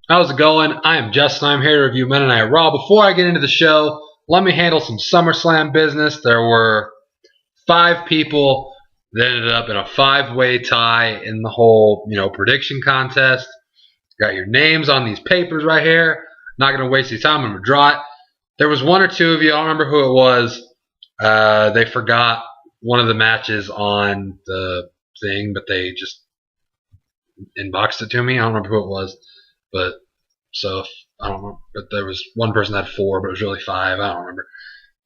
How's it going? I am Justin. I'm here to review Monday Night Raw. Before I get into the show, let me handle some SummerSlam business. There were 5 people that ended up in a 5-way tie in the whole, prediction contest. Got your names on these papers right here. Not going to waste your time. I'm going to draw it. There was 1 or 2 of you. I don't remember who it was. They forgot one of the matches on the thing, but they just inboxed it to me. I don't remember who it was. But so I don't know. But there was one person that had 4, but it was really 5. I don't remember.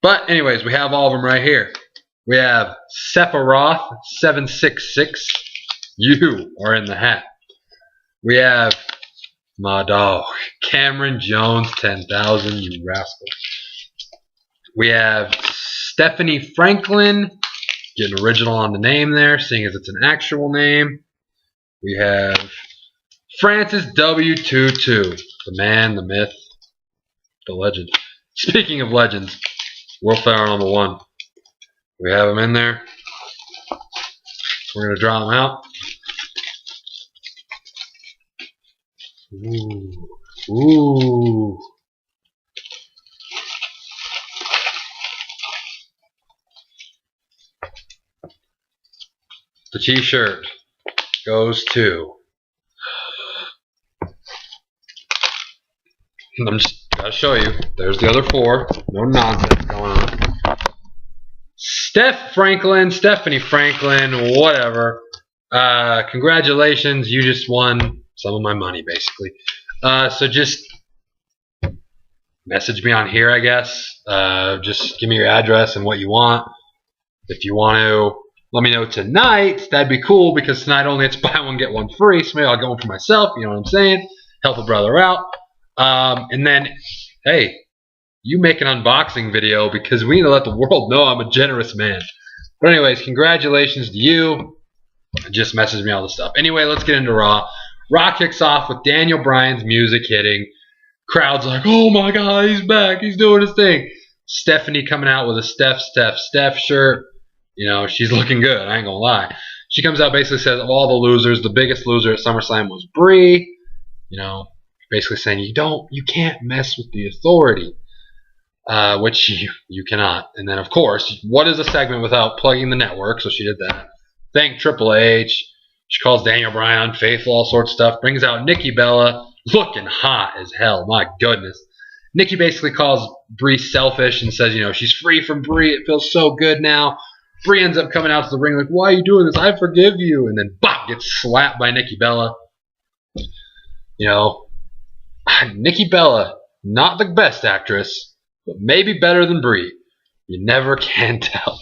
But anyways, we have all of them right here. We have Sephiroth 766. You are in the hat. We have my dog Cameron Jones 10,000. You rascal. We have Stephanie Franklin. Getting original on the name there, seeing as it's an actual name. We have Francis W22, the man, the myth, the legend. Speaking of legends, World Federal number 1. We have him in there. We're going to draw him out. Ooh. The t-shirt goes to... I'm just gotta show you. There's the other 4. No nonsense going on. Stephanie Franklin, whatever. Congratulations, you just won some of my money, basically. So just message me on here, I guess. Just give me your address and what you want. If you want to let me know tonight, that'd be cool, because tonight only it's buy one, get one free. So maybe I'll get one for myself, you know what I'm saying? Help a brother out. And then, hey, you make an unboxing video, because we need to let the world know I'm a generous man. But anyways, congratulations to you. Just message me all the stuff. Anyway, let's get into Raw. Raw kicks off with Daniel Bryan's music hitting. Crowd's like, oh my God, he's back. He's doing his thing. Stephanie coming out with a Steph shirt. She's looking good. I ain't gonna lie. She comes out, basically says, of all the losers, the biggest loser at SummerSlam was Brie. Basically saying you can't mess with the authority, which you cannot. And then, of course, what is a segment without plugging the network? So she did that. Thank Triple H. She calls Daniel Bryan unfaithful, all sorts of stuff. Brings out Nikki Bella, looking hot as hell. My goodness. Nikki basically calls Brie selfish and says, she's free from Brie. It feels so good now. Brie ends up coming out to the ring like, why are you doing this? I forgive you. And then, bop, gets slapped by Nikki Bella. Nikki Bella, not the best actress, but maybe better than Brie. You never can tell.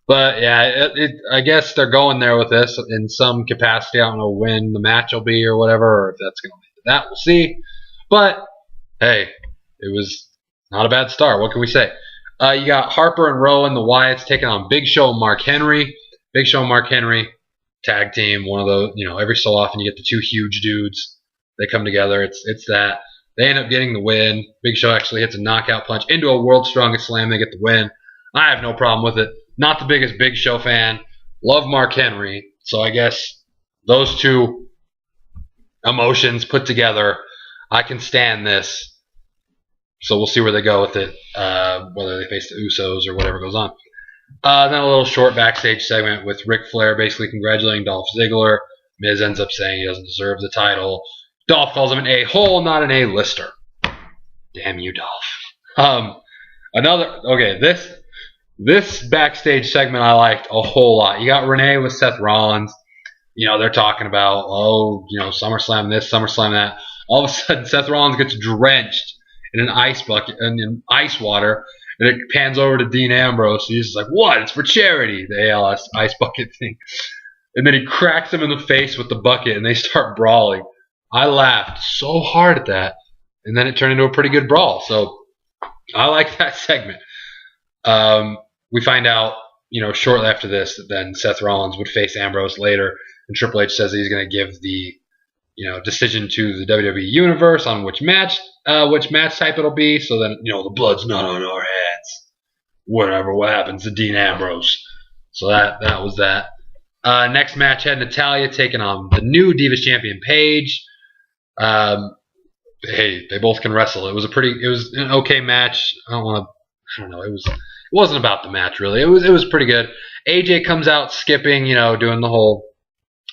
But yeah, I guess they're going there with this in some capacity. I don't know when the match will be or whatever, or if that's going to lead to that. We'll see. But hey, it was not a bad start. What can we say? You got Harper and Rowan, the Wyatts, taking on Big Show and Mark Henry. Big Show and Mark Henry, tag team. One of those, every so often you get the 2 huge dudes. They come together. It's that. They end up getting the win. Big Show actually hits a knockout punch into a World's Strongest Slam. They get the win. I have no problem with it. Not the biggest Big Show fan. Love Mark Henry. So I guess those 2 emotions put together, I can stand this. So we'll see where they go with it, whether they face the Usos or whatever goes on. Then a little short backstage segment with Ric Flair basically congratulating Dolph Ziggler. Miz ends up saying he doesn't deserve the title. Dolph calls him an A-hole, not an A-lister. Damn you, Dolph. This backstage segment I liked a whole lot. You got Renee with Seth Rollins. They're talking about, SummerSlam this, SummerSlam that. All of a sudden, Seth Rollins gets drenched in an ice bucket, and in ice water, and it pans over to Dean Ambrose. He's just like, what? It's for charity, the ALS ice bucket thing. And then he cracks him in the face with the bucket, and they start brawling. I laughed so hard at that, and then it turned into a pretty good brawl. So I like that segment. We find out, shortly after this, that then Seth Rollins would face Ambrose later, and Triple H says that he's going to give the decision to the WWE Universe on which match type it'll be. So then, the blood's not on our hands. Whatever, what happens to Dean Ambrose. So that was that. Next match had Natalya taking on the new Divas Champion Paige. Hey, they both can wrestle. It was an okay match. I don't know. It wasn't about the match really. It was pretty good. AJ comes out skipping, doing the whole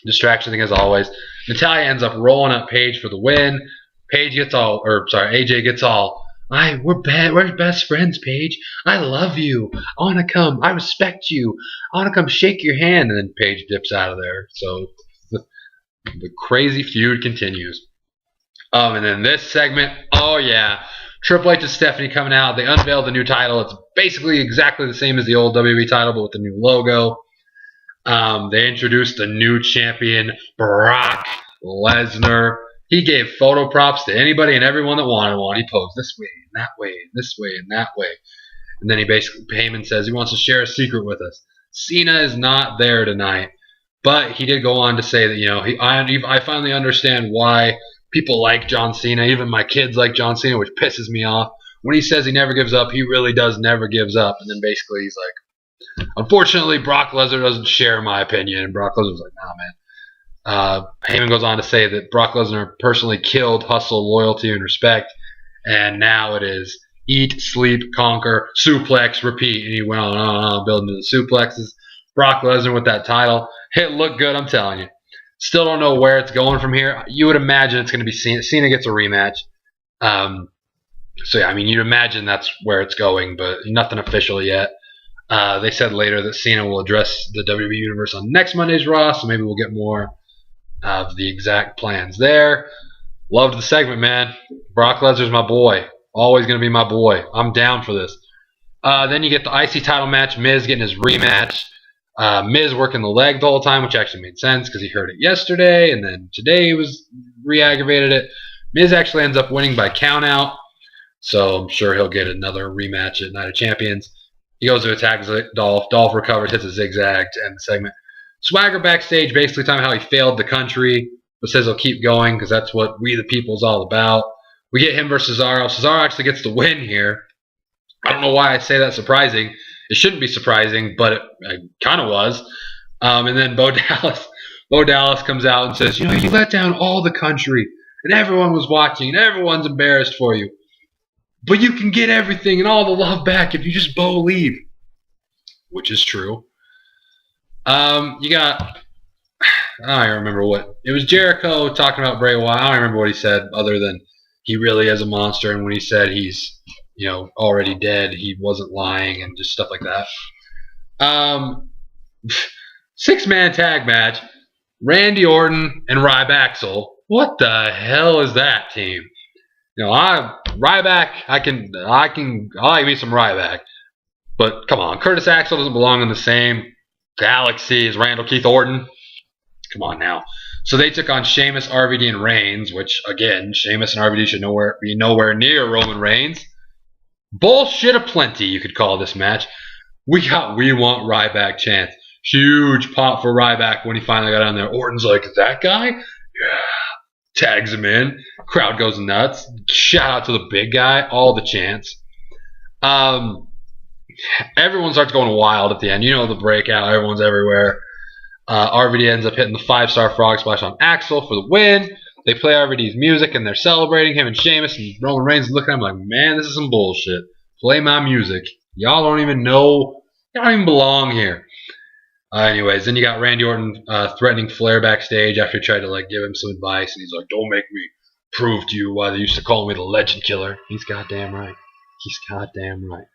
distraction thing as always. Natalya ends up rolling up Paige for the win. AJ gets all, we're best friends, Paige. I love you. I want to come. I respect you. I want to come shake your hand. And then Paige dips out of there. So the crazy feud continues. And then this segment, oh yeah, Triple H and Stephanie coming out. They unveiled the new title. It's basically exactly the same as the old WWE title, but with the new logo. They introduced the new champion, Brock Lesnar. He gave photo props to anybody and everyone that wanted one. He posed this way and that way and this way and that way. And then Heyman says he wants to share a secret with us. Cena is not there tonight. But he did go on to say that, I finally understand why people like John Cena. Even my kids like John Cena, which pisses me off. When he says he never gives up, he really does never gives up. And then basically he's like, unfortunately, Brock Lesnar doesn't share my opinion. And Brock Lesnar's like, nah, man. Heyman goes on to say that Brock Lesnar personally killed hustle, loyalty, and respect. And now it is eat, sleep, conquer, suplex, repeat. And he went on building to the suplexes. Brock Lesnar with that title. It looked good, I'm telling you. Still don't know where it's going from here. You would imagine it's going to be Cena. Cena gets a rematch. So, yeah, I mean, you'd imagine that's where it's going, but nothing official yet. They said later that Cena will address the WWE Universe on next Monday's Raw, so maybe we'll get more of the exact plans there. Loved the segment, man. Brock Lesnar's my boy. Always going to be my boy. I'm down for this. Then you get the IC title match. Miz getting his rematch. Miz working the leg the whole time, which actually made sense because he heard it yesterday, and then today he was re-aggravated it. Miz actually ends up winning by countout, so I'm sure he'll get another rematch at Night of Champions. He goes to attack Dolph. Dolph recovers, hits a zigzag to end the segment. Swagger backstage, basically telling how he failed the country, but says he'll keep going because that's what We the People is all about. We get him versus Cesaro. Cesaro actually gets the win here. I don't know why I say that surprising. It shouldn't be surprising, but it kind of was. And then Bo Dallas comes out and says, you let down all the country, and everyone was watching, and everyone's embarrassed for you. But you can get everything and all the love back if you just believe. Which is true. You got, I don't remember what. It was Jericho talking about Bray Wyatt. I don't remember what he said other than he really is a monster, and when he said he's already dead, he wasn't lying, and just stuff like that. 6-man tag match. Randy Orton and Ryback. What the hell is that team? Ryback. I like me some Ryback, but come on, Curtis Axel doesn't belong in the same galaxy as Randall Keith Orton. Come on now. So they took on Sheamus, RVD, and Reigns, which again, Sheamus and RVD should be nowhere near Roman Reigns. Bullshit aplenty, you could call this match. We want Ryback chance. Huge pop for Ryback when he finally got on there. Orton's like, that guy? Yeah. Tags him in. Crowd goes nuts. Shout out to the big guy. All the chants. Everyone starts going wild at the end. The breakout. Everyone's everywhere. RVD ends up hitting the 5-star frog splash on Axel for the win. They play RVD's music and they're celebrating him and Sheamus, and Roman Reigns looking at him like, man, this is some bullshit. Play my music. Y'all don't even know. Y'all don't even belong here. Anyways, then you got Randy Orton threatening Flair backstage after he tried to give him some advice, and he's like, don't make me prove to you why they used to call me the Legend Killer. He's goddamn right. He's goddamn right.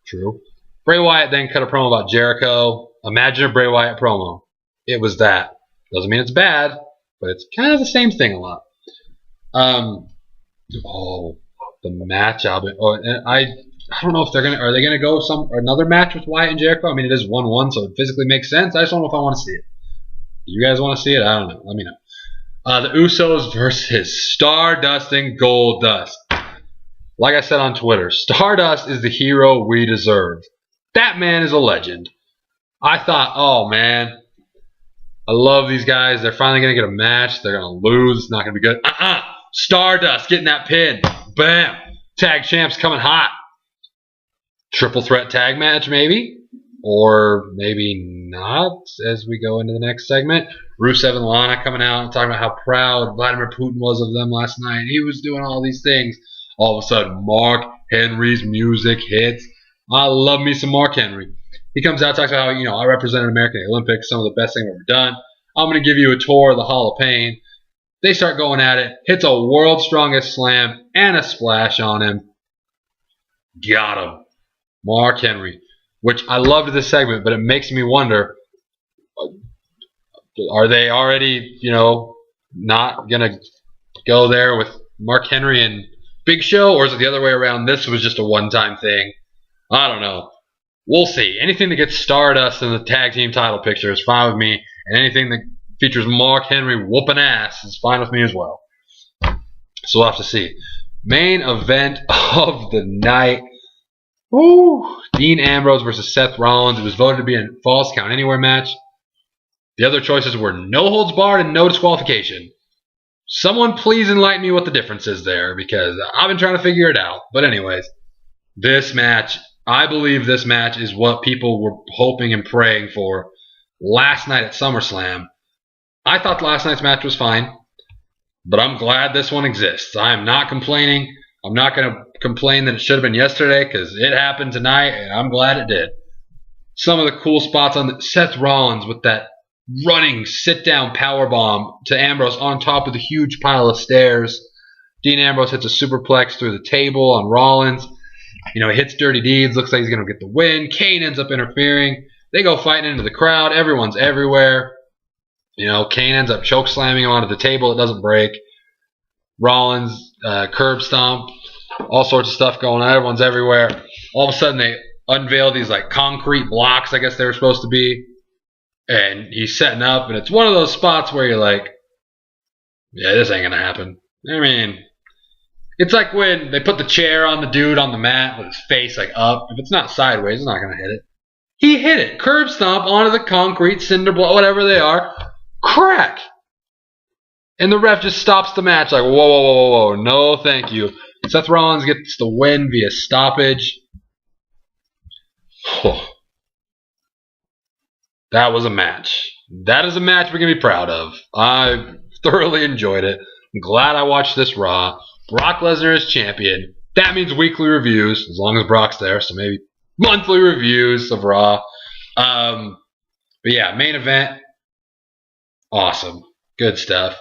True. Bray Wyatt then cut a promo about Jericho. Imagine a Bray Wyatt promo. It was that. Doesn't mean it's bad, but it's kind of the same thing a lot. The match. I don't know if are they gonna go another match with Wyatt and Jericho? I mean, it is 1-1, so it physically makes sense. I just don't know if I want to see it. Do you guys want to see it? I don't know. Let me know. The Usos versus Stardust and Goldust. Like I said on Twitter, Stardust is the hero we deserve. That man is a legend. I thought, oh man, I love these guys. They're finally going to get a match. They're going to lose. It's not going to be good. Stardust getting that pin. Bam. Tag champs coming hot. Triple threat tag match maybe. Or maybe not as we go into the next segment. Rusev and Lana coming out and talking about how proud Vladimir Putin was of them last night. He was doing all these things. All of a sudden, Mark Henry's music hits. I love me some Mark Henry. He comes out, talks about how, I represented America in the Olympics, some of the best thing I've ever done. I'm going to give you a tour of the Hall of Pain. They start going at it. Hits a world's strongest slam and a splash on him. Got him. Mark Henry. Which I loved this segment, but it makes me wonder, are they already, not going to go there with Mark Henry and Big Show? Or is it the other way around? This was just a one-time thing. I don't know. We'll see. Anything that gets Stardust in the tag team title picture is fine with me. And anything that features Mark Henry whooping ass is fine with me as well. So we'll have to see. Main event of the night. Woo! Dean Ambrose versus Seth Rollins. It was voted to be a Falls Count Anywhere match. The other choices were no holds barred and no disqualification. Someone please enlighten me what the difference is there, because I've been trying to figure it out. But anyways, this match, I believe this match is what people were hoping and praying for last night at SummerSlam. I thought last night's match was fine, but I'm glad this one exists. I am not complaining. I'm not going to complain that it should have been yesterday, because it happened tonight, and I'm glad it did. Some of the cool spots on Seth Rollins with that running sit-down powerbomb to Ambrose on top of the huge pile of stairs. Dean Ambrose hits a superplex through the table on Rollins. He hits Dirty Deeds. Looks like he's going to get the win. Kane ends up interfering. They go fighting into the crowd. Everyone's everywhere. Kane ends up choke slamming him onto the table. It doesn't break. Rollins, curb stomp, all sorts of stuff going on. Everyone's everywhere. All of a sudden, they unveil these concrete blocks, I guess they were supposed to be. And he's setting up, and it's one of those spots where you're like, yeah, this ain't going to happen. I mean, it's like when they put the chair on the dude on the mat with his face up. If it's not sideways, it's not going to hit it. He hit it. Curb stomp onto the concrete, cinder block, whatever they are. Crack. And the ref just stops the match like, whoa, whoa, whoa, whoa, whoa. No, thank you. Seth Rollins gets the win via stoppage. Oh. That was a match. That is a match we're going to be proud of. I thoroughly enjoyed it. I'm glad I watched this Raw. Brock Lesnar is champion. That means weekly reviews, as long as Brock's there, so maybe monthly reviews of Raw. But yeah, main event. Awesome. Good stuff.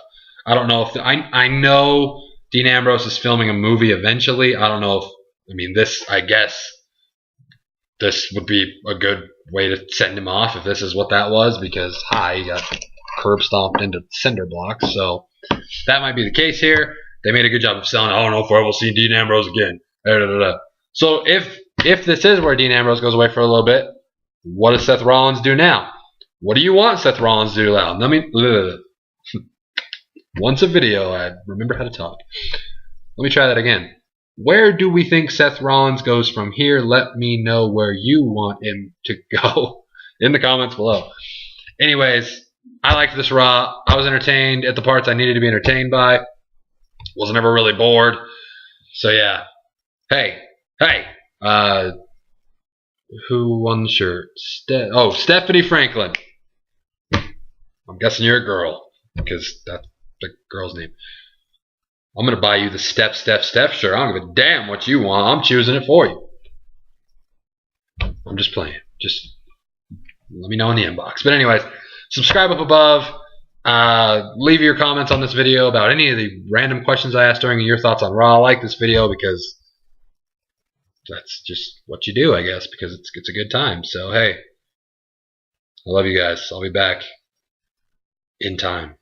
I don't know if I know Dean Ambrose is filming a movie eventually. I don't know if I guess this would be a good way to send him off if this is what that was, because he got curb stomped into cinder blocks. So that might be the case here. They made a good job of selling. I don't know if we'll ever see Dean Ambrose again. So if this is where Dean Ambrose goes away for a little bit, what does Seth Rollins do now? What do you want Seth Rollins to do now? Once a video, I remember how to talk. Let me try that again. Where do we think Seth Rollins goes from here? Let me know where you want him to go in the comments below. Anyways, I liked this Raw. I was entertained at the parts I needed to be entertained by. Wasn't ever really bored. So yeah. Hey. Who won the shirt? Stephanie Franklin. I'm guessing you're a girl, because that's the girl's name. I'm going to buy you the Steph shirt. I don't give a damn what you want. I'm choosing it for you. I'm just playing. Just let me know in the inbox. But anyways, subscribe up above. Leave your comments on this video about any of the random questions I asked during your thoughts on Raw. Like this video because that's just what you do, I guess, because it's a good time. So, hey, I love you guys. I'll be back in time.